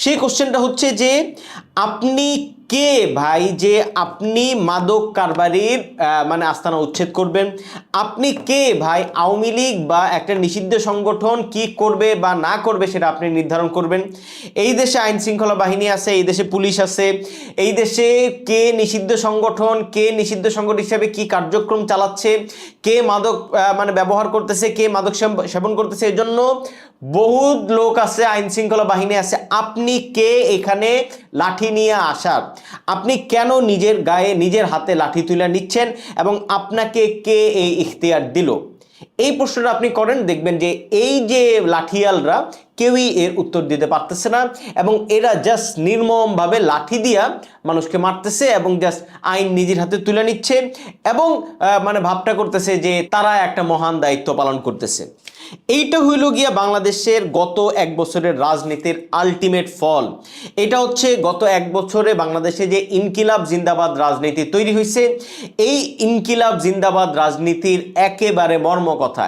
সেই কোশ্চেনটা হচ্ছে যে আপনি কে ভাই, যে আপনি মাদক কারবারির মানে আস্তানা উচ্ছেদ করবেন? আপনি কে ভাই, আওয়ামী লীগ বা একটা নিষিদ্ধ সংগঠন কি করবে বা না করবে সেটা আপনি নির্ধারণ করবেন? এই দেশে আইন শৃঙ্খলা বাহিনী আছে, এই দেশে পুলিশ আছে, এই দেশে কে নিষিদ্ধ সংগঠন, কে নিষিদ্ধ সংগঠন হিসেবে কি কার্যক্রম চালাচ্ছে, কে মাদক মানে ব্যবহার করতেছে, কে মাদক সেবন করতেছে, এর জন্য বহুত লোক আছে, আইন শৃঙ্খলা বাহিনী আছে। আপনি কে এখানে লাঠি নিয়ে আসার? আপনি কেন নিজের গায়ে নিজের হাতে লাঠি তুলে নিচ্ছেন এবং আপনাকে কে এই ইখতিয়ার দিল? এই প্রশ্নটা আপনি করেন, দেখবেন যে এই যে লাঠিয়ালরা কেউই এর উত্তর দিতে পারতেছে না এবং এরা জাস্ট নির্মমভাবে লাঠি দিয়া মানুষকে মারতেছে এবং জাস্ট আইন নিজের হাতে তুলে নিচ্ছে এবং মানে ভাবটা করতেছে যে তারা একটা মহান দায়িত্ব পালন করতেছে। এইটা হইল গিয়া বাংলাদেশের গত এক বছরের রাজনীতির আলটিমেট ফল। এটা হচ্ছে গত এক বছরে বাংলাদেশে যে ইনকিলাব জিন্দাবাদ রাজনীতি তৈরি হয়েছে, এই ইনকিলাব জিন্দাবাদ রাজনীতির একেবারে মর্ম কথা,